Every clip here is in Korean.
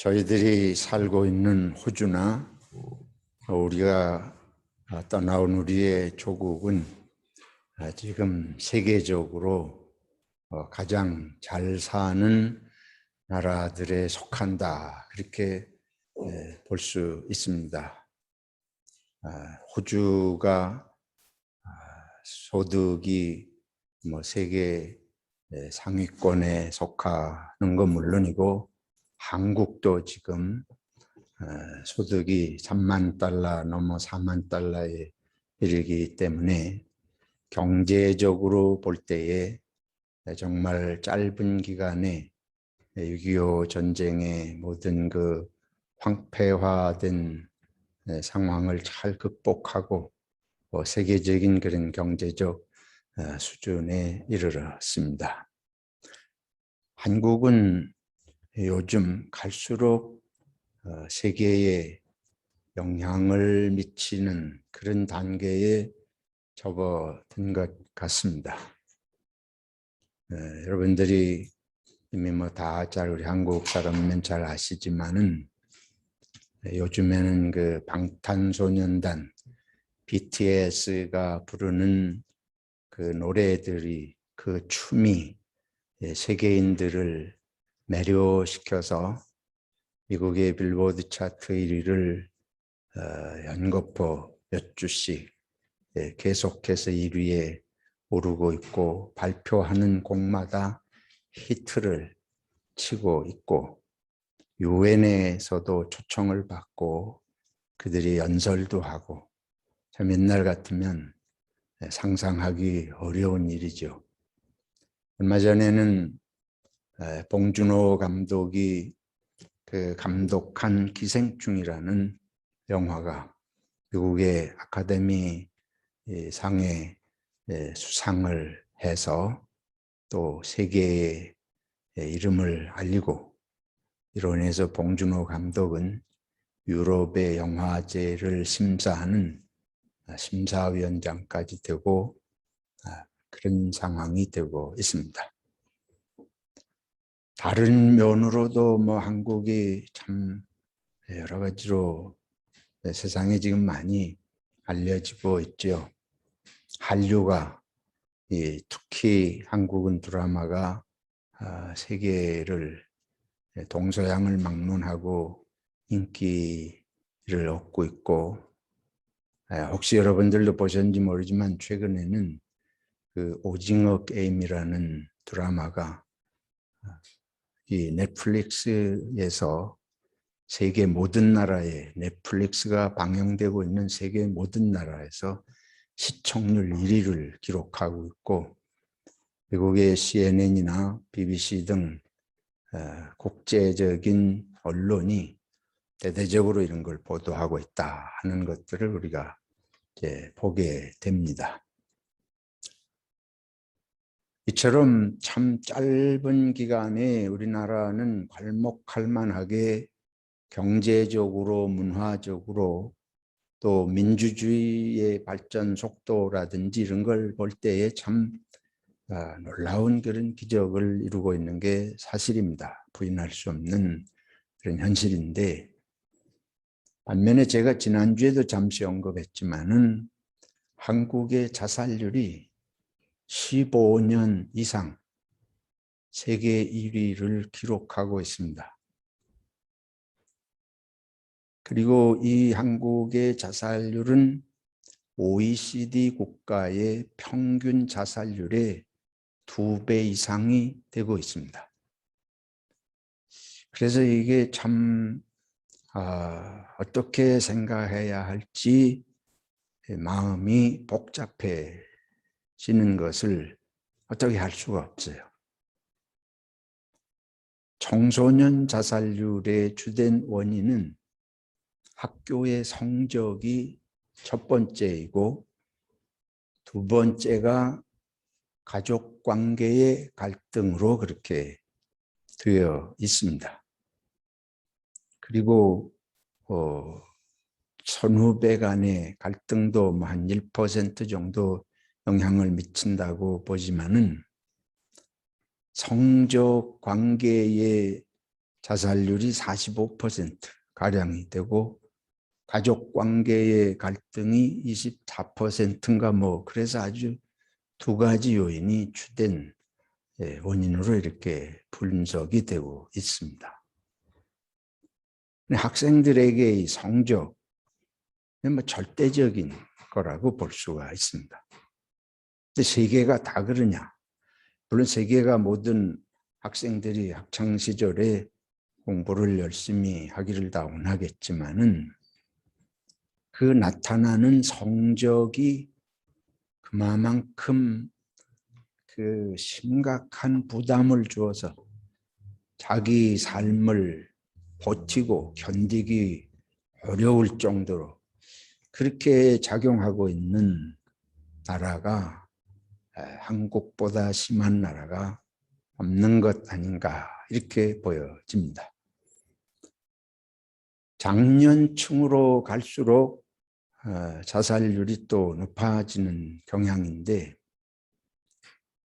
저희들이 살고 있는 호주나 우리가 떠나온 우리의 조국은 지금 세계적으로 가장 잘 사는 나라들에 속한다, 그렇게 볼 수 있습니다. 호주가 소득이 세계 상위권에 속하는 건 물론이고, 한국도 지금 소득이 3만 달러 넘어 4만 달러에 이르기 때문에 경제적으로 볼 때에 정말 짧은 기간에 6.25 전쟁의 모든 그 황폐화된 상황을 잘 극복하고 세계적인 그런 경제적 수준에 이르렀습니다. 한국은 요즘 갈수록 세계에 영향을 미치는 그런 단계에 접어든 것 같습니다. 여러분들이 이미 다 우리 한국 사람이면 잘 아시지만은 요즘에는 그 방탄소년단 BTS가 부르는 그 노래들이, 그 춤이 세계인들을 매료시켜서 미국의 빌보드 차트 1위를 연거푸 몇 주씩 계속해서 1위에 오르고 있고, 발표하는 곡마다 히트를 치고 있고, 유엔에서도 초청을 받고 그들이 연설도 하고, 참 옛날 같으면 상상하기 어려운 일이죠. 얼마 전에는 봉준호 감독이 그 감독한 기생충이라는 영화가 미국의 아카데미 상에 수상을 해서 또 세계의 이름을 알리고, 이로 인해서 봉준호 감독은 유럽의 영화제를 심사하는 심사위원장까지 되고 그런 상황이 되고 있습니다. 다른 면으로도 한국이 참 여러 가지로 세상에 지금 많이 알려지고 있죠. 한류가, 특히 한국은 드라마가 세계를 동서양을 막론하고 인기를 얻고 있고, 혹시 여러분들도 보셨는지 모르지만 최근에는 그 오징어 게임이라는 드라마가 이 넷플릭스에서 세계 모든 나라에, 넷플릭스가 방영되고 있는 세계 모든 나라에서 시청률 1위를 기록하고 있고, 미국의 CNN이나 BBC 등 국제적인 언론이 대대적으로 이런 걸 보도하고 있다 하는 것들을 우리가 이제 보게 됩니다. 이처럼 참 짧은 기간에 우리나라는 괄목할 만하게 경제적으로, 문화적으로, 또 민주주의의 발전 속도라든지 이런 걸 볼 때에 참 놀라운 그런 기적을 이루고 있는 게 사실입니다. 부인할 수 없는 그런 현실인데, 반면에 제가 지난주에도 잠시 언급했지만은 한국의 자살률이 15년 이상 세계 1위를 기록하고 있습니다. 그리고 이 한국의 자살률은 OECD 국가의 평균 자살률의 2배 이상이 되고 있습니다. 그래서 이게 참 어떻게 생각해야 할지 마음이 복잡해지는 것을 어떻게 할 수가 없어요. 청소년 자살률의 주된 원인은 학교의 성적이 첫 번째이고, 두 번째가 가족 관계의 갈등으로 그렇게 되어 있습니다. 그리고 선후배 간의 갈등도 한 1% 정도 영향을 미친다고 보지만은 성적 관계의 자살률이 45%가량이 되고 가족 관계의 갈등이 24%인가 뭐 그래서 아주 두 가지 요인이 주된 원인으로 이렇게 분석이 되고 있습니다. 학생들에게 이 성적은 뭐 절대적인 거라고 볼 수가 있습니다. 근데 세계가 다 그러냐? 물론 세계가 모든 학생들이 학창 시절에 공부를 열심히 하기를 다 원하겠지만은 그 나타나는 성적이 그만큼 그 심각한 부담을 주어서 자기 삶을 버티고 견디기 어려울 정도로 그렇게 작용하고 있는 나라가 한국보다 심한 나라가 없는 것 아닌가 이렇게 보여집니다. 장년층으로 갈수록 자살률이 또 높아지는 경향인데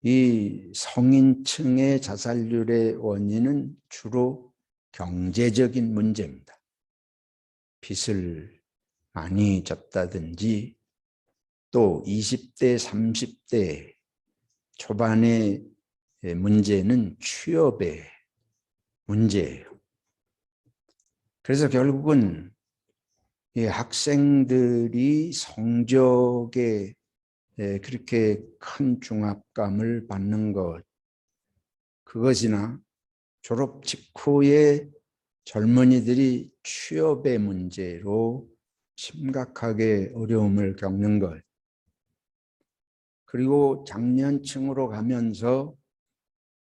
이 성인층의 자살률의 원인은 주로 경제적인 문제입니다. 빚을 많이 졌다든지 또 20대, 30대 초반의 문제는 취업의 문제예요. 그래서 결국은 이 학생들이 성적에 그렇게 큰 중압감을 받는 것, 그것이나 졸업 직후에 젊은이들이 취업의 문제로 심각하게 어려움을 겪는 것, 그리고 장년층으로 가면서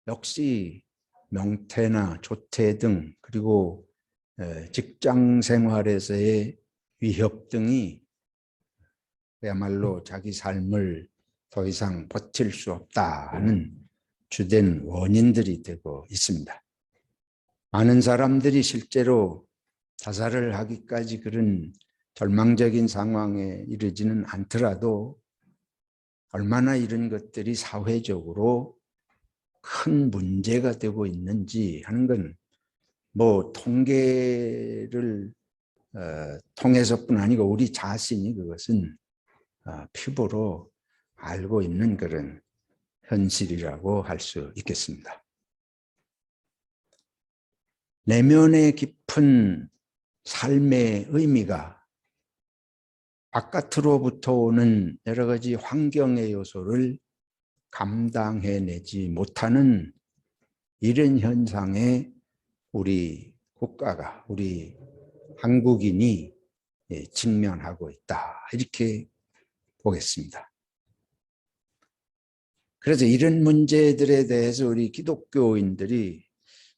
역시 명퇴나 조퇴 등 그리고 직장 생활에서의 위협 등이 그야말로 자기 삶을 더 이상 버틸 수 없다는 주된 원인들이 되고 있습니다. 많은 사람들이 실제로 자살을 하기까지 그런 절망적인 상황에 이르지는 않더라도 얼마나 이런 것들이 사회적으로 큰 문제가 되고 있는지 하는 건 뭐 통계를 통해서뿐 아니고 우리 자신이 그것은 피부로 알고 있는 그런 현실이라고 할 수 있겠습니다. 내면의 깊은 삶의 의미가 바깥으로부터 오는 여러 가지 환경의 요소를 감당해내지 못하는 이런 현상에 우리 국가가, 우리 한국인이 직면하고 있다 이렇게 보겠습니다. 그래서 이런 문제들에 대해서 우리 기독교인들이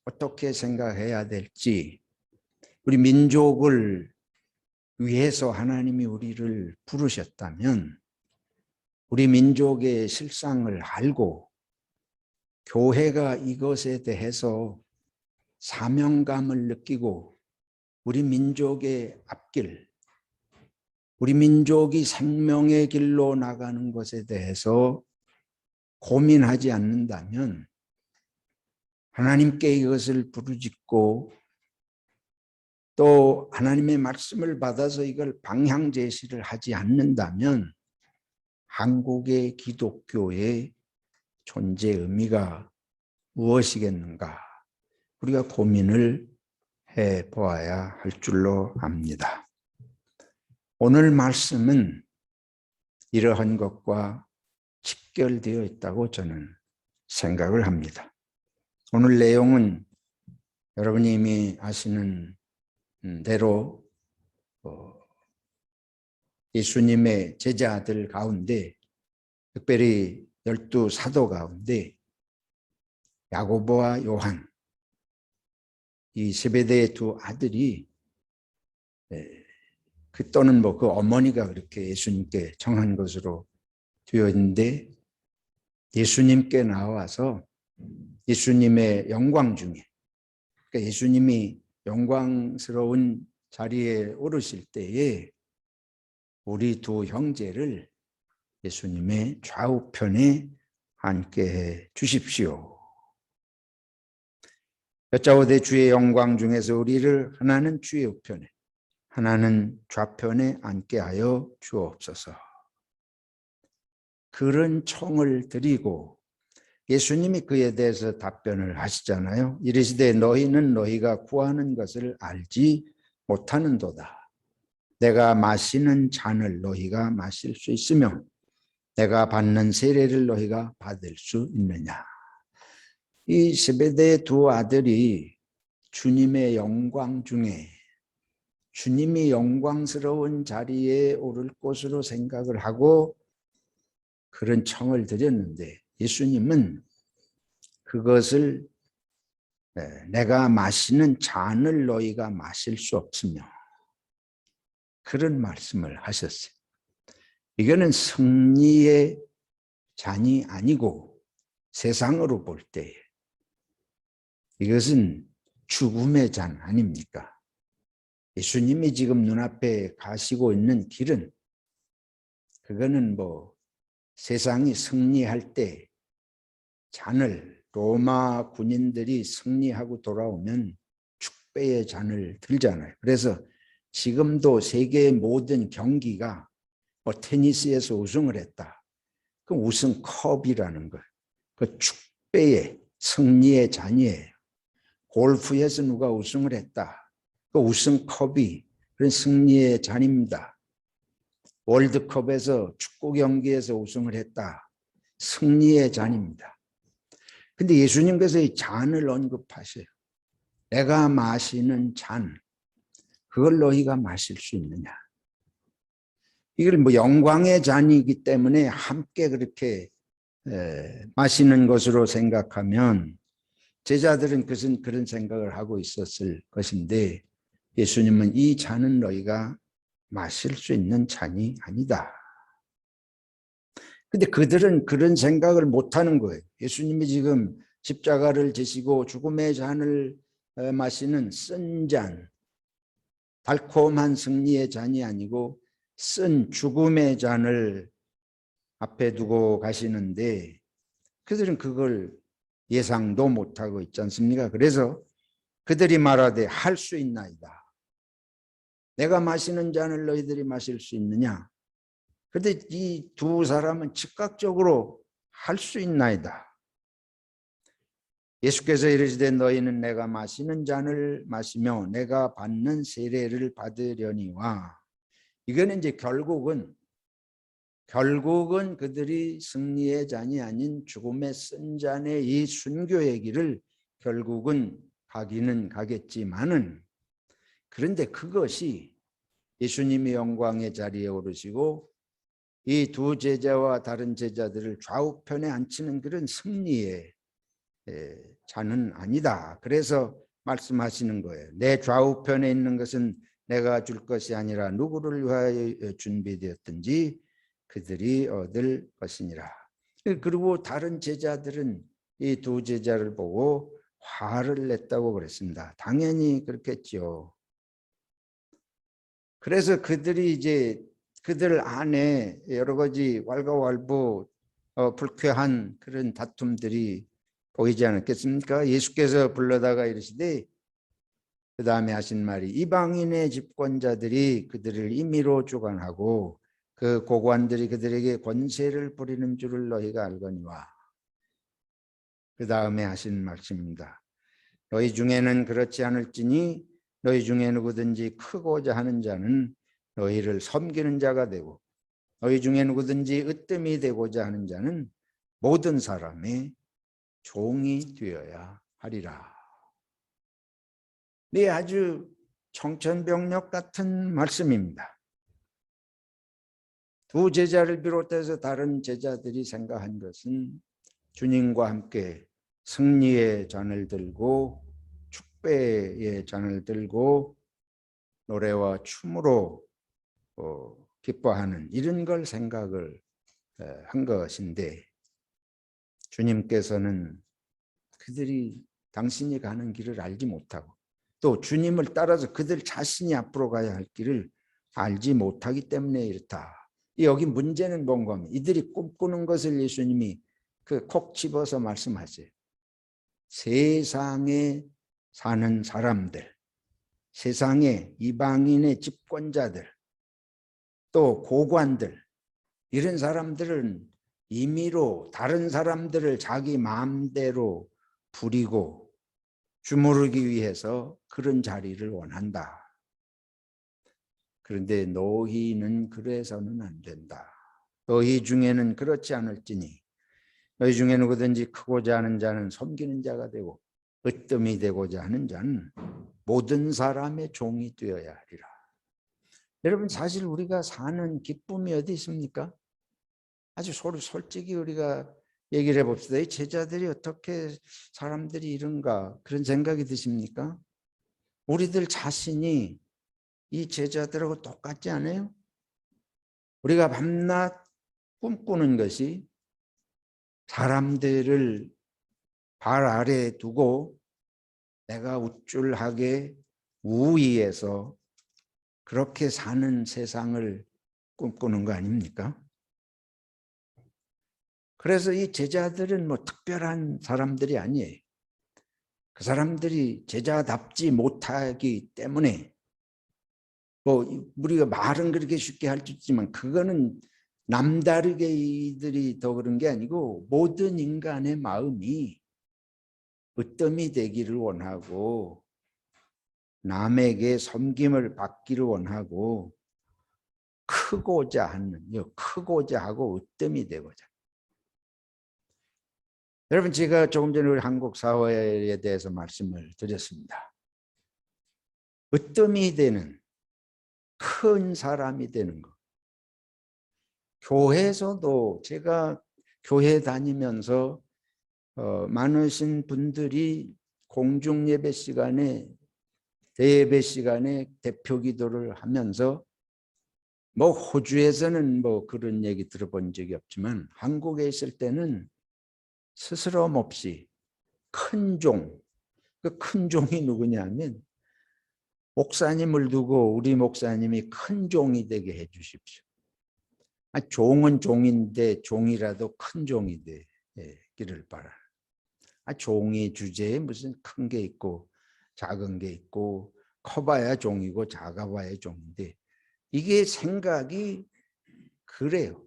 어떻게 생각해야 될지, 우리 민족을 위해서 하나님이 우리를 부르셨다면 우리 민족의 실상을 알고 교회가 이것에 대해서 사명감을 느끼고 우리 민족의 앞길, 우리 민족이 생명의 길로 나가는 것에 대해서 고민하지 않는다면, 하나님께 이것을 부르짖고 또 하나님의 말씀을 받아서 이걸 방향 제시를 하지 않는다면 한국의 기독교의 존재 의미가 무엇이겠는가 우리가 고민을 해보아야 할 줄로 압니다. 오늘 말씀은 이러한 것과 직결되어 있다고 저는 생각을 합니다. 오늘 내용은 여러분이 이미 아시는 대로 예수님의 제자들 가운데, 특별히 12 사도 가운데 야고보와 요한, 이 세베대의 두 아들이 또는 뭐 그 어머니가 그렇게 예수님께 청한 것으로 되어 있는데, 예수님께 나와서 예수님의 영광 중에, 그러니까 예수님이 영광스러운 자리에 오르실 때에 우리 두 형제를 예수님의 좌우편에 앉게 해 주십시오. 여짜오되 주의 영광 중에서 우리를 하나는 주의 우편에 하나는 좌편에 앉게 하여 주옵소서. 그런 청을 드리고 예수님이 그에 대해서 답변을 하시잖아요. 이르시되 너희는 너희가 구하는 것을 알지 못하는도다. 내가 마시는 잔을 너희가 마실 수 있으며 내가 받는 세례를 너희가 받을 수 있느냐. 이 세베대의 두 아들이 주님의 영광 중에 주님이 영광스러운 자리에 오를 것으로 생각을 하고 그런 청을 드렸는데 예수님은 그것을 내가 마시는 잔을 너희가 마실 수 없으며 그런 말씀을 하셨어요. 이거는 승리의 잔이 아니고 세상으로 볼 때 이것은 죽음의 잔 아닙니까? 예수님이 지금 눈앞에 가시고 있는 길은 그거는 세상이 승리할 때 잔을 로마 군인들이 승리하고 돌아오면 축배의 잔을 들잖아요. 그래서 지금도 세계의 모든 경기가 테니스에서 우승을 했다. 그 우승컵이라는 거. 그 축배의 승리의 잔이에요. 골프에서 누가 우승을 했다. 그 우승컵이 그런 승리의 잔입니다. 월드컵에서 축구 경기에서 우승을 했다. 승리의 잔입니다. 근데 예수님께서 이 잔을 언급하세요. 내가 마시는 잔, 그걸 너희가 마실 수 있느냐. 이걸 영광의 잔이기 때문에 함께 그렇게 마시는 것으로 생각하면 제자들은 그런 생각을 하고 있었을 것인데 예수님은 이 잔은 너희가 마실 수 있는 잔이 아니다. 근데 그들은 그런 생각을 못하는 거예요. 예수님이 지금 십자가를 지시고 죽음의 잔을 마시는 쓴 잔, 달콤한 승리의 잔이 아니고 쓴 죽음의 잔을 앞에 두고 가시는데 그들은 그걸 예상도 못하고 있지 않습니까? 그래서 그들이 말하되 할 수 있나이다. 내가 마시는 잔을 너희들이 마실 수 있느냐? 그런데 이 두 사람은 즉각적으로 할 수 있나이다. 예수께서 이르시되 너희는 내가 마시는 잔을 마시며 내가 받는 세례를 받으려니와 이거는 이제 결국은 그들이 승리의 잔이 아닌 죽음의 쓴 잔의 이 순교의 길을 결국은 가기는 가겠지만은 그런데 그것이 예수님이 영광의 자리에 오르시고 이 두 제자와 다른 제자들을 좌우편에 앉히는 그런 승리의 잔은 아니다. 그래서 말씀하시는 거예요. 내 좌우편에 있는 것은 내가 줄 것이 아니라 누구를 위하여 준비되었든지 그들이 얻을 것이니라. 그리고 다른 제자들은 이 두 제자를 보고 화를 냈다고 그랬습니다. 당연히 그렇겠죠. 그래서 그들이 이제 그들 안에 여러 가지 왈가왈부 불쾌한 그런 다툼들이 보이지 않았겠습니까? 예수께서 불러다가 이르시되 그 다음에 하신 말이 이방인의 집권자들이 그들을 임의로 주관하고 그 고관들이 그들에게 권세를 부리는 줄을 너희가 알거니와 그 다음에 하신 말씀입니다. 너희 중에는 그렇지 않을지니 너희 중에 누구든지 크고자 하는 자는 너희를 섬기는 자가 되고 너희 중에 누구든지 으뜸이 되고자 하는 자는 모든 사람의 종이 되어야 하리라. 네, 아주 청천벽력 같은 말씀입니다. 두 제자를 비롯해서 다른 제자들이 생각한 것은 주님과 함께 승리의 잔을 들고 축배의 잔을 들고 노래와 춤으로 기뻐하는 이런 걸 생각을 한 것인데 주님께서는 그들이 당신이 가는 길을 알지 못하고 또 주님을 따라서 그들 자신이 앞으로 가야 할 길을 알지 못하기 때문에 이렇다. 여기 문제는 뭔가 하면 이들이 꿈꾸는 것을 예수님이 콕 집어서 말씀하세요. 세상의 사는 사람들, 세상의 이방인의 집권자들, 또 고관들, 이런 사람들은 임의로 다른 사람들을 자기 마음대로 부리고 주무르기 위해서 그런 자리를 원한다. 그런데 너희는 그래서는 안 된다. 너희 중에는 그렇지 않을지니 너희 중에 누구든지 크고자 하는 자는 섬기는 자가 되고 으뜸이 되고자 하는 자는 모든 사람의 종이 되어야 하리라. 여러분, 사실 우리가 사는 기쁨이 어디 있습니까? 아주 솔직히 우리가 얘기를 해봅시다. 이 제자들이 어떻게 사람들이 이런가 그런 생각이 드십니까? 우리들 자신이 이 제자들하고 똑같지 않아요? 우리가 밤낮 꿈꾸는 것이 사람들을 발 아래에 두고 내가 우쭐하게 우위에서 그렇게 사는 세상을 꿈꾸는 거 아닙니까? 그래서 이 제자들은 뭐 특별한 사람들이 아니에요. 그 사람들이 제자답지 못하기 때문에 뭐 우리가 말은 그렇게 쉽게 할 수 있지만 그거는 남다르게 이들이 더 그런 게 아니고 모든 인간의 마음이 으뜸이 되기를 원하고 남에게 섬김을 받기를 원하고 크고자 하고 으뜸이 되고자. 여러분, 제가 조금 전에 우리 한국 사회에 대해서 말씀을 드렸습니다. 으뜸이 되는 큰 사람이 되는 것. 교회에서도 제가 교회 다니면서 많으신 분들이 공중예배 시간에 대예배 시간에 대표 기도를 하면서 뭐 호주에서는 뭐 그런 얘기 들어본 적이 없지만 한국에 있을 때는 스스럼 없이 큰 종, 그 큰 종이 누구냐면 목사님을 두고 우리 목사님이 큰 종이 되게 해 주십시오. 종은 종인데 종이라도 큰 종이 되기를 바라. 종이 주제에 무슨 큰 게 있고 작은 게 있고 커봐야 종이고 작아봐야 종인데 이게 생각이 그래요.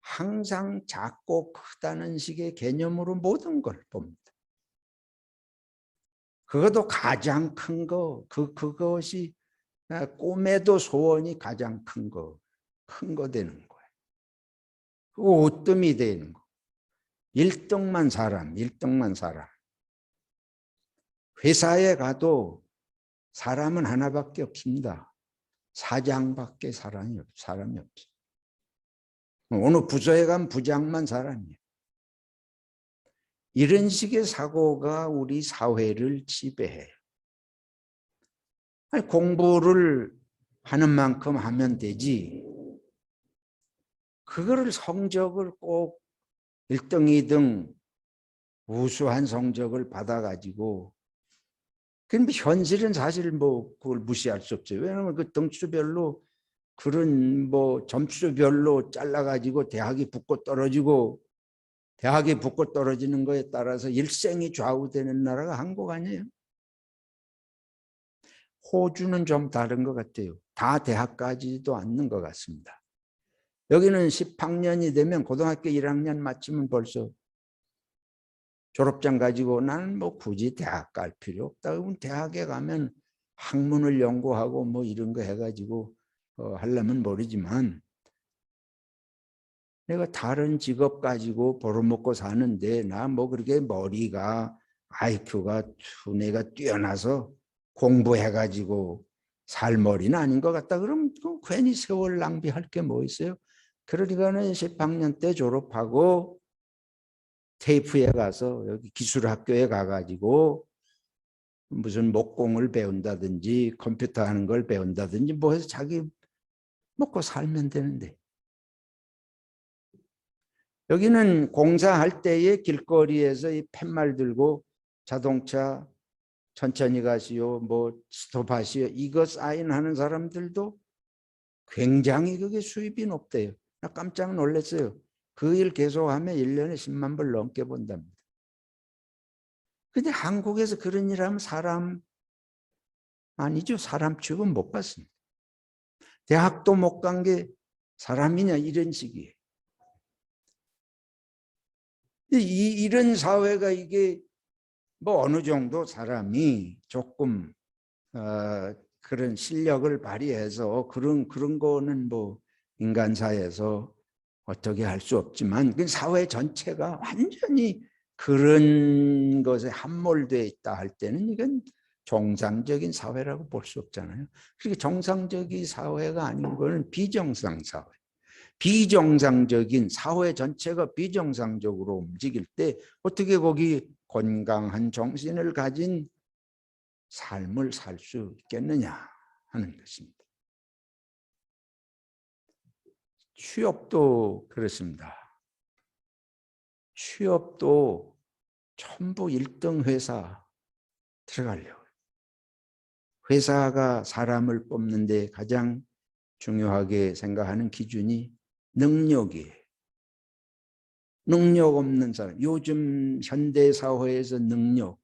항상 작고 크다는 식의 개념으로 모든 걸 봅니다. 그것도 가장 큰 거, 그것이 꿈에도 소원이 가장 큰 거 되는 거예요. 그 오뜸이 되는 거. 1등만 사람. 회사에 가도 사람은 하나밖에 없습니다. 사장밖에 사람이 없어요. 어느 부서에 가면 부장만 사람이에요. 이런 식의 사고가 우리 사회를 지배해요. 공부를 하는 만큼 하면 되지. 그거를 성적을 꼭 1등, 2등 우수한 성적을 받아가지고 근데 현실은 사실 뭐 그걸 무시할 수 없어요. 왜냐하면 그 등수별로 그런 뭐 점수별로 잘라가지고 대학이 붙고 떨어지고 대학이 붙고 떨어지는 거에 따라서 일생이 좌우되는 나라가 한국 아니에요? 호주는 좀 다른 것 같아요. 다 대학까지도 않는 것 같습니다. 여기는 10학년이 되면 고등학교 1학년 마치면 벌써 졸업장 가지고 나는 뭐 굳이 대학 갈 필요 없다. 그러면 대학에 가면 학문을 연구하고 뭐 이런 거 해가지고 하려면 모르지만 내가 다른 직업 가지고 벌어먹고 사는데 나 뭐 그렇게 머리가 IQ가 두뇌가 뛰어나서 공부해가지고 살 머리는 아닌 것 같다. 그럼 괜히 세월 낭비할 게 뭐 있어요? 그러니까는 10학년 때 졸업하고 테이프에 가서 여기 기술학교에 가가지고 무슨 목공을 배운다든지 컴퓨터 하는 걸 배운다든지 뭐 해서 자기 먹고 살면 되는데 여기는 공사할 때에 길거리에서 이 팻말 들고 자동차 천천히 가시오 뭐 스톱하시오 이거 사인하는 사람들도 굉장히 그게 수입이 높대요. 나 깜짝 놀랐어요. 그 일 계속하면 1년에 10만 불 넘게 번답니다. 근데 한국에서 그런 일 하면 사람 아니죠. 사람 취급 못 받습니다. 대학도 못 간 게 사람이냐 이런 식이에요. 이런 사회가 이게 뭐 어느 정도 사람이 조금 그런 실력을 발휘해서 그런 거는 뭐 인간사에서 어떻게 할 수 없지만 그 사회 전체가 완전히 그런 것에 함몰되어 있다 할 때는 이건 정상적인 사회라고 볼 수 없잖아요. 그렇게 정상적인 사회가 아닌 거는 비정상 사회. 비정상적인 사회 전체가 비정상적으로 움직일 때 어떻게 거기 건강한 정신을 가진 삶을 살 수 있겠느냐 하는 것입니다. 취업도 그렇습니다. 취업도 전부 1등 회사 들어가려고. 회사가 사람을 뽑는데 가장 중요하게 생각하는 기준이 능력이에요. 능력 없는 사람, 요즘 현대사회에서 능력,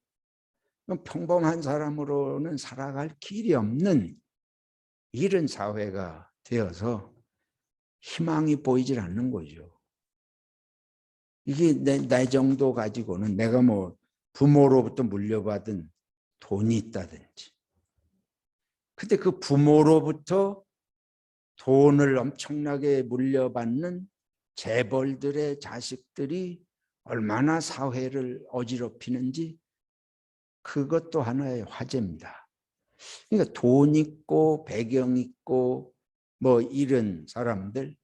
평범한 사람으로는 살아갈 길이 없는 이런 사회가 되어서 희망이 보이질 않는 거죠. 이게 내 정도 가지고는 내가 뭐 부모로부터 물려받은 돈이 있다든지, 근데 그 부모로부터 돈을 엄청나게 물려받는 재벌들의 자식들이 얼마나 사회를 어지럽히는지 그것도 하나의 화제입니다. 그러니까 돈 있고 배경 있고 뭐 이런 사람들,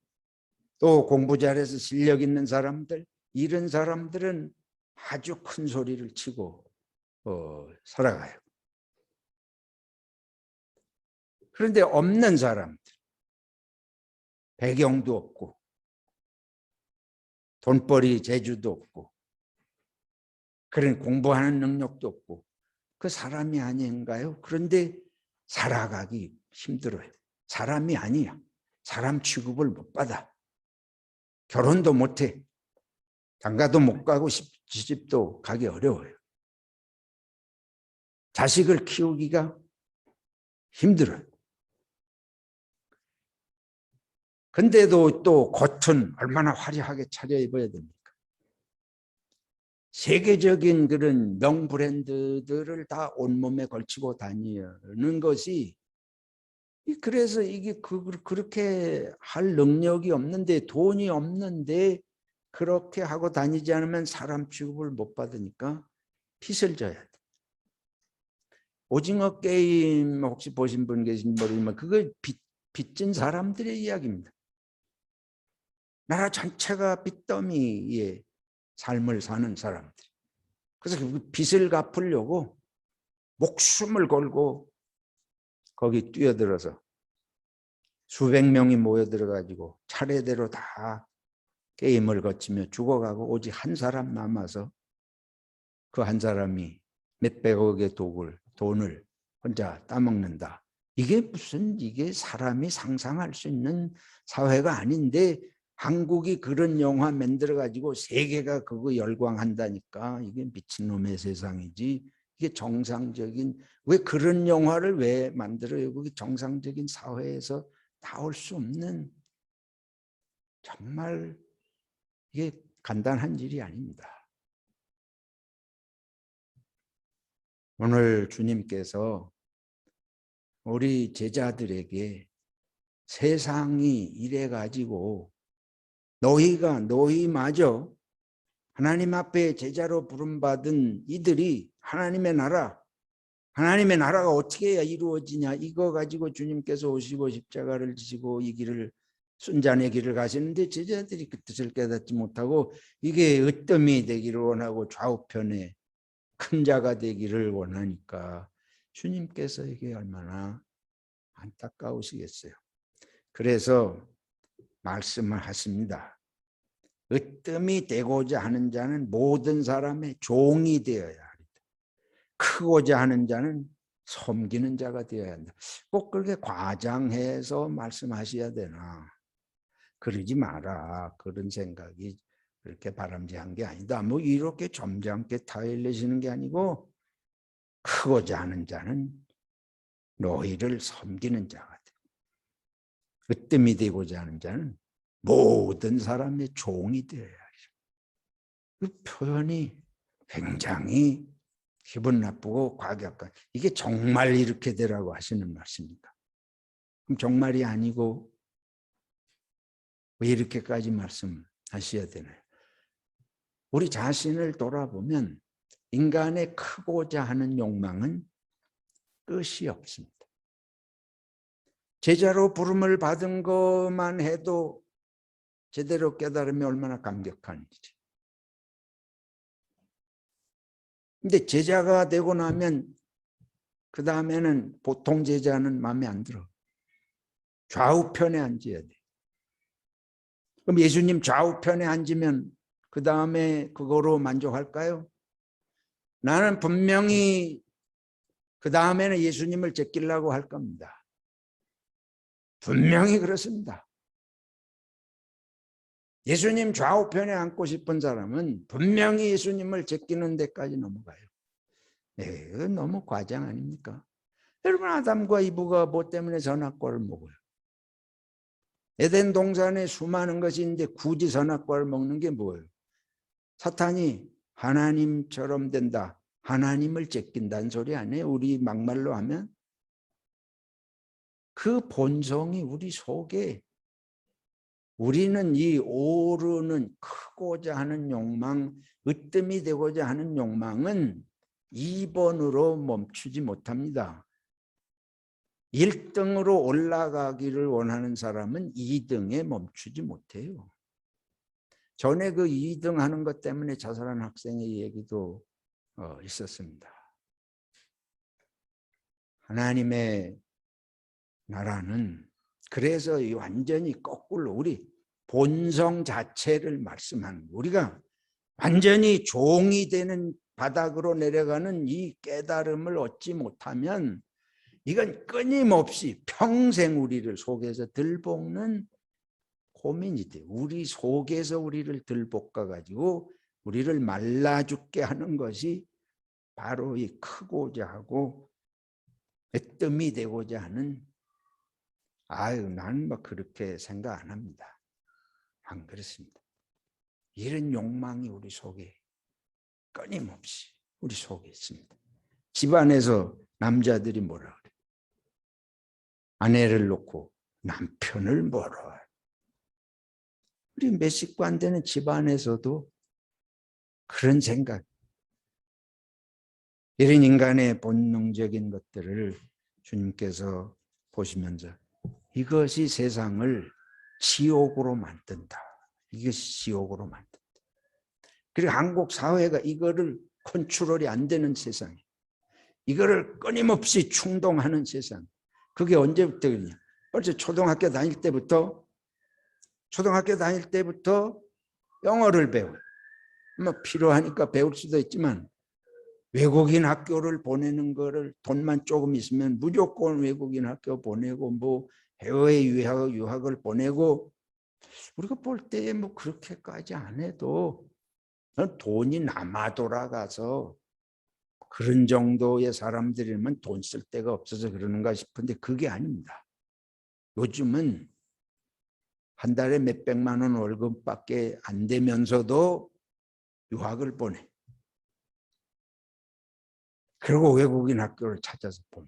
또 공부 잘해서 실력 있는 사람들, 이런 사람들은 아주 큰 소리를 치고 살아가요. 그런데 없는 사람들, 배경도 없고 돈벌이 재주도 없고 그런 공부하는 능력도 없고 그 사람이 아닌가요? 그런데 살아가기 힘들어요. 사람이 아니야. 사람 취급을 못 받아. 결혼도 못해. 장가도 못 가고 시집도 가기 어려워요. 자식을 키우기가 힘들어요. 근데도 또 겉은 얼마나 화려하게 차려입어야 됩니까? 세계적인 그런 명브랜드들을 다 온몸에 걸치고 다니는 것이, 그래서 이게 그렇게 할 능력이 없는데, 돈이 없는데 그렇게 하고 다니지 않으면 사람 취급을 못 받으니까 빚을 져야 돼. 오징어 게임 혹시 보신 분 계신지 모르지만 그거 빚진 사람들의 이야기입니다. 나라 전체가 빚더미의 삶을 사는 사람들. 그래서 그 빚을 갚으려고 목숨을 걸고 거기 뛰어들어서 수백 명이 모여들어가지고 차례대로 다 게임을 거치며 죽어가고 오직 한 사람 남아서 그 한 사람이 몇백억의 돈을 혼자 따먹는다. 이게 사람이 상상할 수 있는 사회가 아닌데 한국이 그런 영화 만들어가지고 세계가 그거 열광한다니까 이게 미친놈의 세상이지. 이게 정상적인, 왜 그런 영화를 왜 만들어요? 그게 정상적인 사회에서 나올 수 없는, 정말 이게 간단한 일이 아닙니다. 오늘 주님께서 우리 제자들에게 세상이 이래가지고 너희마저 하나님 앞에 제자로 부름받은 이들이 하나님의 나라가 어떻게 해야 이루어지냐, 이거 가지고 주님께서 오시고 십자가를 지시고 이 길을, 순잔의 길을 가시는데 제자들이 그 뜻을 깨닫지 못하고 이게 으뜸이 되기를 원하고 좌우편에 큰 자가 되기를 원하니까 주님께서 이게 얼마나 안타까우시겠어요. 그래서 말씀을 하십니다. 으뜸이 되고자 하는 자는 모든 사람의 종이 되어야 합니다. 크고자 하는 자는 섬기는 자가 되어야 한다. 꼭 그렇게 과장해서 말씀하셔야 되나? 그러지 마라. 그런 생각이 그렇게 바람직한 게 아니다. 뭐 이렇게 점잖게 타일내시는 게 아니고 크고자 하는 자는 너희를 섬기는 자가 되고 으뜸이 되고자 하는 자는 모든 사람의 종이 되어야 하리라. 그 표현이 굉장히 기분 나쁘고 과격한, 이게 정말 이렇게 되라고 하시는 말씀입니까? 그럼 정말이 아니고 왜 이렇게까지 말씀하셔야 되나요? 우리 자신을 돌아보면 인간의 크고자 하는 욕망은 끝이 없습니다. 제자로 부름을 받은 것만 해도 제대로 깨달으면 얼마나 감격한 일이죠. 근데 제자가 되고 나면 그 다음에는 보통 제자는 마음에 안 들어. 좌우편에 앉아야 돼. 그럼 예수님 좌우편에 앉으면 그 다음에 그거로 만족할까요? 나는 분명히 그 다음에는 예수님을 제끼려고 할 겁니다. 분명히 그렇습니다. 예수님 좌우편에 앉고 싶은 사람은 분명히 예수님을 제끼는 데까지 넘어가요. 네, 너무 과장 아닙니까? 여러분, 아담과 이브가 뭐 때문에 선악과를 먹어요? 에덴 동산에 수많은 것이 있는데 굳이 선악과를 먹는 게 뭐예요? 사탄이 하나님처럼 된다, 하나님을 제낀다는 소리 아니에요? 우리 막말로 하면 그 본성이 우리 속에, 우리는 이 오르는 크고자 하는 욕망, 으뜸이 되고자 하는 욕망은 2번으로 멈추지 못합니다. 1등으로 올라가기를 원하는 사람은 2등에 멈추지 못해요. 전에 그 2등 하는 것 때문에 자살한 학생의 얘기도 있었습니다. 하나님의 나라는 그래서 완전히 거꾸로 우리 본성 자체를 말씀하는, 우리가 완전히 종이 되는 바닥으로 내려가는 이 깨달음을 얻지 못하면 이건 끊임없이 평생 우리를 속에서 들볶는 고민이 돼. 우리 속에서 우리를 들볶아 가지고 우리를 말라 죽게 하는 것이 바로 이 크고자 하고 으뜸이 되고자 하는, 아유, 나는 뭐 그렇게 생각 안 합니다. 안 그렇습니다. 이런 욕망이 우리 속에 끊임없이 우리 속에 있습니다. 집안에서 남자들이 뭐라 그래? 아내를 놓고 남편을 뭐라. 우리 몇 식구 안 되는 집안에서도 그런 생각, 이런 인간의 본능적인 것들을 주님께서 보시면서 이것이 세상을 지옥으로 만든다. 이것이 지옥으로 만든다. 그리고 한국 사회가 이거를 컨트롤이 안 되는 세상, 이거를 끊임없이 충동하는 세상. 그게 언제부터 그러냐? 벌써 초등학교 다닐 때부터 영어를 배워요. 뭐 필요하니까 배울 수도 있지만 외국인 학교를 보내는 거를 돈만 조금 있으면 무조건 외국인 학교 보내고 뭐 해외 유학을 보내고, 우리가 볼 때 뭐 그렇게까지 안 해도 돈이 남아 돌아가서 그런 정도의 사람들이면 돈 쓸 데가 없어서 그러는가 싶은데 그게 아닙니다. 요즘은 한 달에 몇백만 원 월급밖에 안 되면서도 유학을 보내. 그리고 외국인 학교를 찾아서 보내.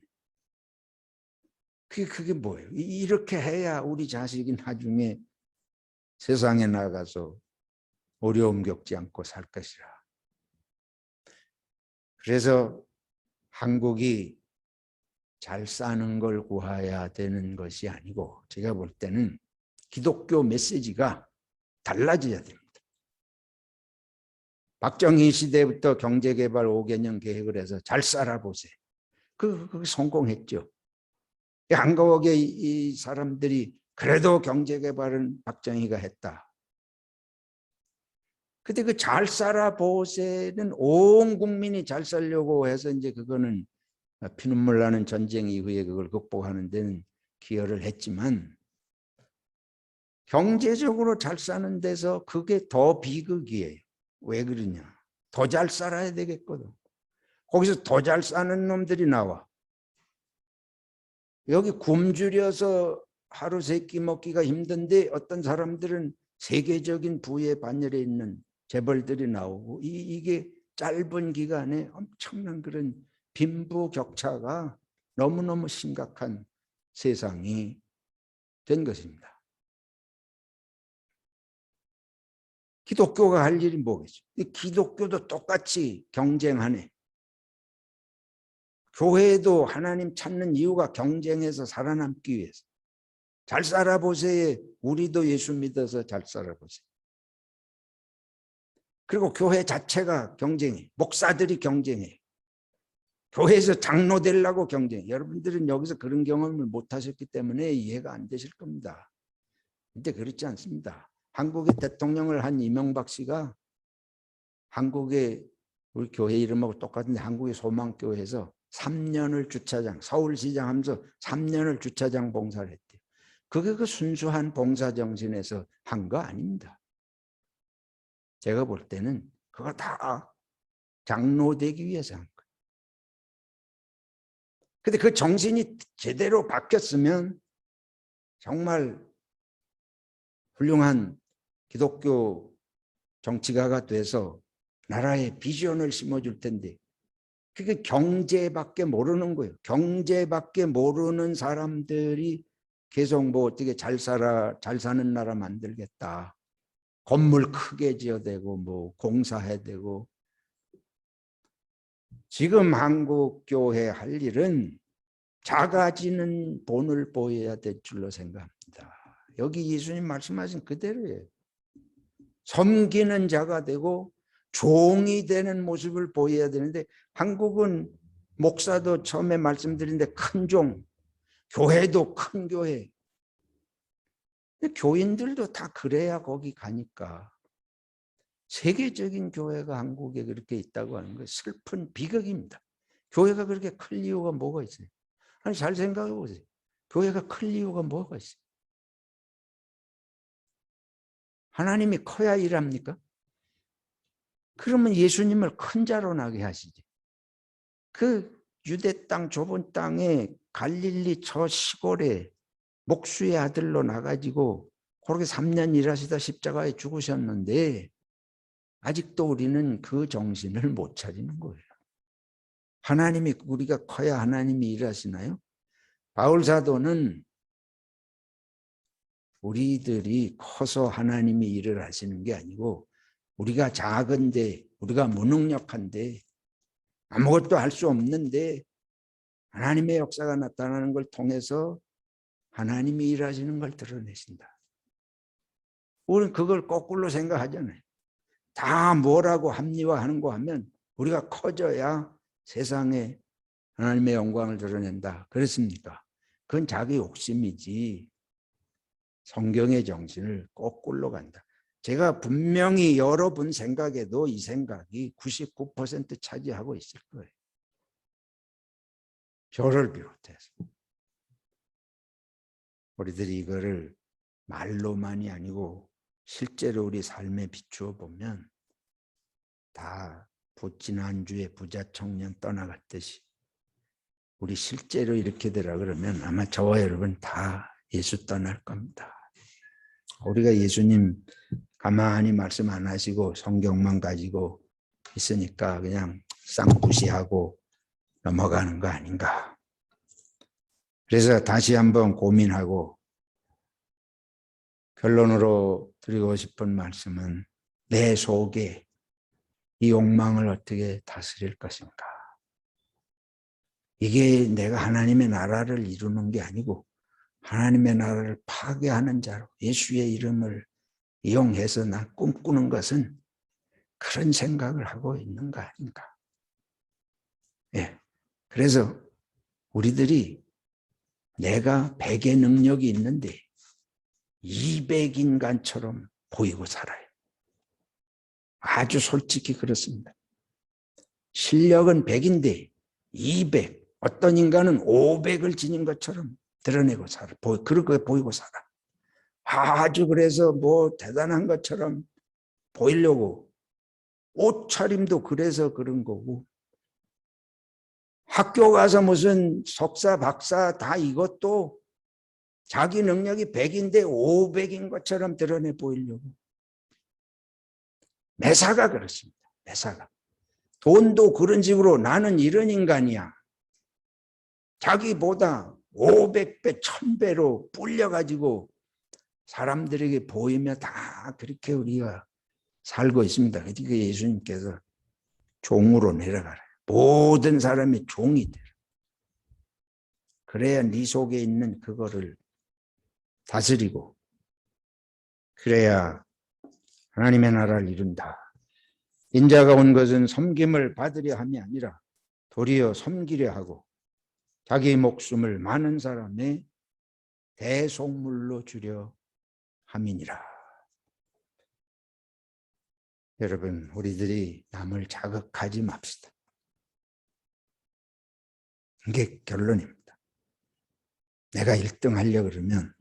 그게 뭐예요? 이렇게 해야 우리 자식이 나중에 세상에 나가서 어려움 겪지 않고 살 것이라. 그래서 한국이 잘 사는 걸 구해야 되는 것이 아니고, 제가 볼 때는 기독교 메시지가 달라져야 됩니다. 박정희 시대부터 경제개발 5개년 계획을 해서 잘 살아보세요. 그게 성공했죠. 한국의 이 사람들이 그래도 경제개발은 박정희가 했다. 근데 그 잘 살아보세는 온 국민이 잘 살려고 해서 이제 그거는 피눈물 나는 전쟁 이후에 그걸 극복하는 데는 기여를 했지만, 경제적으로 잘 사는 데서 그게 더 비극이에요. 왜 그러냐? 더 잘 살아야 되겠거든. 거기서 더 잘 사는 놈들이 나와. 여기 굶주려서 하루 세 끼 먹기가 힘든데 어떤 사람들은 세계적인 부의 반열에 있는 재벌들이 나오고 이게 짧은 기간에 엄청난 그런 빈부격차가 너무너무 심각한 세상이 된 것입니다. 기독교가 할 일이 뭐겠죠? 기독교도 똑같이 경쟁하네. 교회도 하나님 찾는 이유가 경쟁해서 살아남기 위해서. 잘 살아보세요. 우리도 예수 믿어서 잘 살아보세요. 그리고 교회 자체가 경쟁해. 목사들이 경쟁해. 교회에서 장로 되려고 경쟁해. 여러분들은 여기서 그런 경험을 못 하셨기 때문에 이해가 안 되실 겁니다. 근데 그렇지 않습니다. 한국의 대통령을 한 이명박 씨가 한국의 우리 교회 이름하고 똑같은데 한국의 소망교회에서 3년을 주차장, 서울시장 하면서 3년을 주차장 봉사를 했대요. 그게 그 순수한 봉사 정신에서 한 거 아닙니다. 제가 볼 때는 그거 다 장로 되기 위해서 한 거예요. 근데 그 정신이 제대로 바뀌었으면 정말 훌륭한 기독교 정치가가 돼서 나라에 비전을 심어줄 텐데 그게 경제밖에 모르는 거예요. 경제밖에 모르는 사람들이 계속 뭐 어떻게 잘 사는 나라 만들겠다. 건물 크게 지어대고 뭐 공사해야 되고. 지금 한국 교회 할 일은 작아지는 본을 보여야 될 줄로 생각합니다. 여기 예수님 말씀하신 그대로예요. 섬기는 자가 되고 종이 되는 모습을 보여야 되는데 한국은 목사도 처음에 말씀드린데 큰 종, 교회도 큰 교회. 교인들도 다 그래야 거기 가니까. 세계적인 교회가 한국에 그렇게 있다고 하는 거 슬픈 비극입니다. 교회가 그렇게 클 이유가 뭐가 있어요? 아니 잘 생각해 보세요. 교회가 클 이유가 뭐가 있어요? 하나님이 커야 일합니까? 그러면 예수님을 큰 자로 나게 하시지. 그 유대 땅 좁은 땅에 갈릴리 저 시골에 목수의 아들로 나가지고 그렇게 3년 일하시다 십자가에 죽으셨는데 아직도 우리는 그 정신을 못 차리는 거예요. 하나님이 우리가 커야 하나님이 일하시나요? 바울 사도는 우리들이 커서 하나님이 일을 하시는 게 아니고 우리가 작은데 우리가 무능력한데 아무것도 할 수 없는데 하나님의 역사가 나타나는 걸 통해서 하나님이 일하시는 걸 드러내신다. 우리는 그걸 거꾸로 생각하잖아요. 다 뭐라고 합리화하는 거 하면 우리가 커져야 세상에 하나님의 영광을 드러낸다. 그렇습니까? 그건 자기 욕심이지 성경의 정신을 거꾸로 간다. 제가 분명히 여러분 생각에도 이 생각이 99% 차지하고 있을 거예요. 저를 비롯해서. 우리들이 이거를 말로만이 아니고 실제로 우리 삶에 비추어 보면 다 지난주에 부자 청년 떠나갔듯이 우리 실제로 이렇게 되라 그러면 아마 저와 여러분 다 예수 떠날 겁니다. 우리가 예수님 가만히 말씀 안 하시고 성경만 가지고 있으니까 그냥 쌍무시하고 넘어가는 거 아닌가. 그래서 다시 한번 고민하고 결론으로 드리고 싶은 말씀은 내 속에 이 욕망을 어떻게 다스릴 것인가. 이게 내가 하나님의 나라를 이루는 게 아니고 하나님의 나라를 파괴하는 자로 예수의 이름을 이용해서 나 꿈꾸는 것은 그런 생각을 하고 있는 거 아닌가. 예. 그래서 우리들이 내가 100의 능력이 있는데 200인간처럼 보이고 살아요. 아주 솔직히 그렇습니다. 실력은 100인데 200, 어떤 인간은 500을 지닌 것처럼 드러내고 살아. 그렇게 보이고 살아. 아주 그래서 뭐 대단한 것처럼 보이려고 옷차림도 그래서 그런 거고 학교 가서 무슨 석사 박사 다 이것도 자기 능력이 100인데 500인 것처럼 드러내 보이려고 매사가 그렇습니다. 매사가 돈도 그런 식으로 나는 이런 인간이야 자기보다 500배 1000배로 불려가지고 사람들에게 보이며 다 그렇게 우리가 살고 있습니다. 그러니까 예수님께서 종으로 내려가라. 모든 사람이 종이 되라. 그래야 네 속에 있는 그거를 다스리고 그래야 하나님의 나라를 이룬다. 인자가 온 것은 섬김을 받으려 함이 아니라 도리어 섬기려 하고 자기 목숨을 많은 사람의 대속물로 주려 함이니라. 여러분, 우리들이 남을 자극하지 맙시다. 이게 결론입니다. 내가 1등 하려고 그러면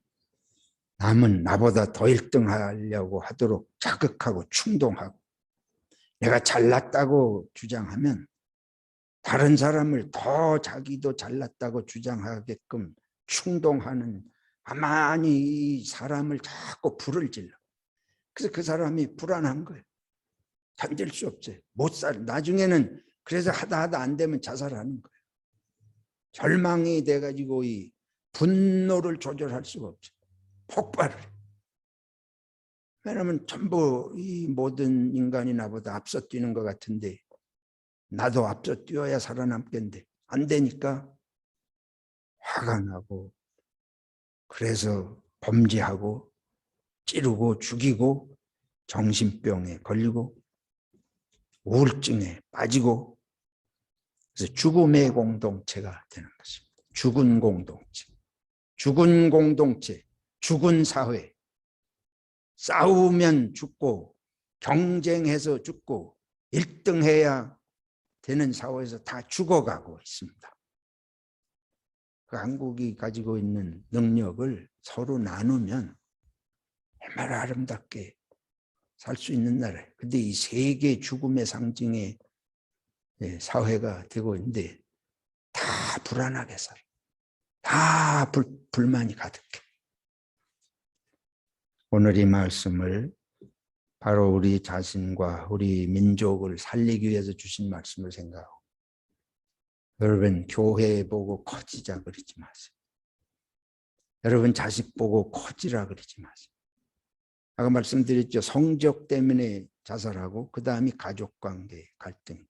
남은 나보다 더 1등 하려고 하도록 자극하고 충동하고 내가 잘났다고 주장하면 다른 사람을 더 자기도 잘났다고 주장하게끔 충동하는 가만히 이 사람을 자꾸 불을 질러. 그래서 그 사람이 불안한 거예요. 견딜 수 없어요. 못 살. 나중에는 그래서 하다 안 되면 자살하는 거예요. 절망이 돼가지고 이 분노를 조절할 수가 없어요. 폭발을. 왜냐하면 전부 이 모든 인간이 나보다 앞서 뛰는 것 같은데 나도 앞서 뛰어야 살아남겠는데 안 되니까 화가 나고 그래서 범죄하고 찌르고 죽이고 정신병에 걸리고 우울증에 빠지고 그래서 죽음의 공동체가 되는 것입니다. 죽은 공동체, 죽은 공동체, 죽은 사회, 싸우면 죽고 경쟁해서 죽고 1등 해야 되는 사회에서 다 죽어가고 있습니다. 그 한국이 가지고 있는 능력을 서로 나누면 얼마나 아름답게 살 수 있는 나라예요. 근데 이 세계 죽음의 상징의 사회가 되고 있는데 다 불안하게 살아. 다 불만이 가득해. 오늘 이 말씀을 바로 우리 자신과 우리 민족을 살리기 위해서 주신 말씀을 생각하고 여러분 교회 보고 커지자 그러지 마세요. 여러분 자식 보고 커지라 그러지 마세요. 아까 말씀드렸죠. 성적 때문에 자살하고 그 다음이 가족관계 갈등.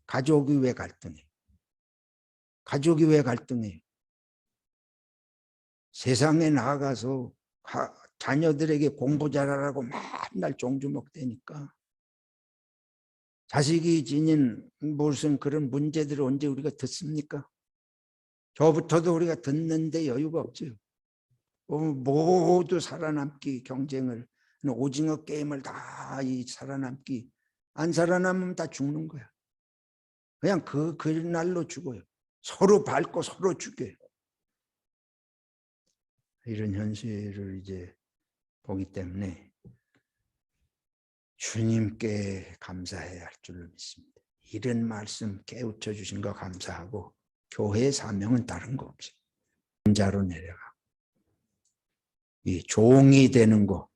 가족이 왜 갈등해? 가족이 왜 갈등해? 세상에 나가서 자녀들에게 공부 잘하라고 맨날 종주먹대니까 자식이 지닌 무슨 그런 문제들을 언제 우리가 듣습니까? 저부터도 우리가 듣는데 여유가 없죠. 모두 살아남기 경쟁을 오징어 게임을 다 이 살아남기 안 살아남으면 다 죽는 거야. 그냥 그날로 죽어요. 서로 밟고 서로 죽여요. 이런 현실을 이제 보기 때문에 주님께 감사해야 할 줄로 믿습니다. 이런 말씀 깨우쳐 주신 거 감사하고 교회의 사명은 다른 거 없어요. 자로 내려가 이 종이 되는 거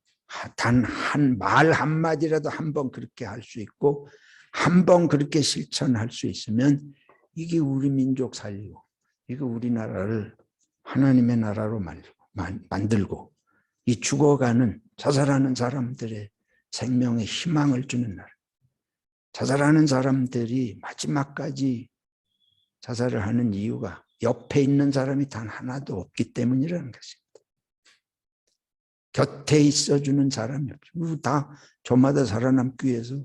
단 한 말 한마디라도 한번 그렇게 할 수 있고 한 번 그렇게 실천할 수 있으면 이게 우리 민족 살리고 이게 우리나라를 하나님의 나라로 만들고 이 죽어가는 자살하는 사람들의 생명에 희망을 주는 나라. 자살하는 사람들이 마지막까지 자살을 하는 이유가 옆에 있는 사람이 단 하나도 없기 때문이라는 것입니다. 곁에 있어주는 사람이 없죠. 다 저마다 살아남기 위해서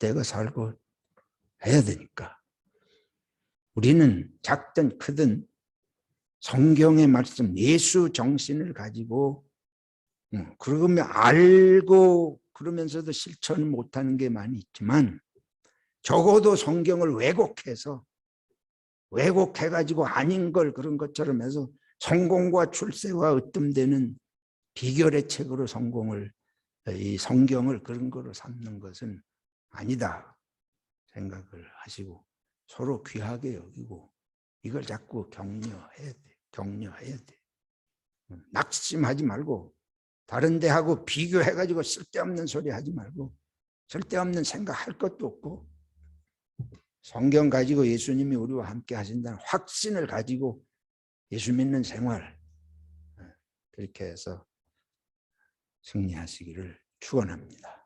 내가 살고 해야 되니까. 우리는 작든 크든 성경의 말씀, 예수 정신을 가지고 그러면 알고 그러면서도 실천을 못하는 게 많이 있지만 적어도 성경을 왜곡해가지고 아닌 걸 그런 것처럼 해서 성공과 출세와 으뜸되는 비결의 책으로 성공을 이 성경을 그런 거로 삼는 것은 아니다 생각을 하시고 서로 귀하게 여기고 이걸 자꾸 격려해야 돼. 격려해야 돼. 낙심하지 말고 다른 데하고 비교해가지고 쓸데없는 소리 하지 말고 쓸데없는 생각할 것도 없고 성경 가지고 예수님이 우리와 함께 하신다는 확신을 가지고 예수 믿는 생활 그렇게 해서 승리하시기를 축원합니다.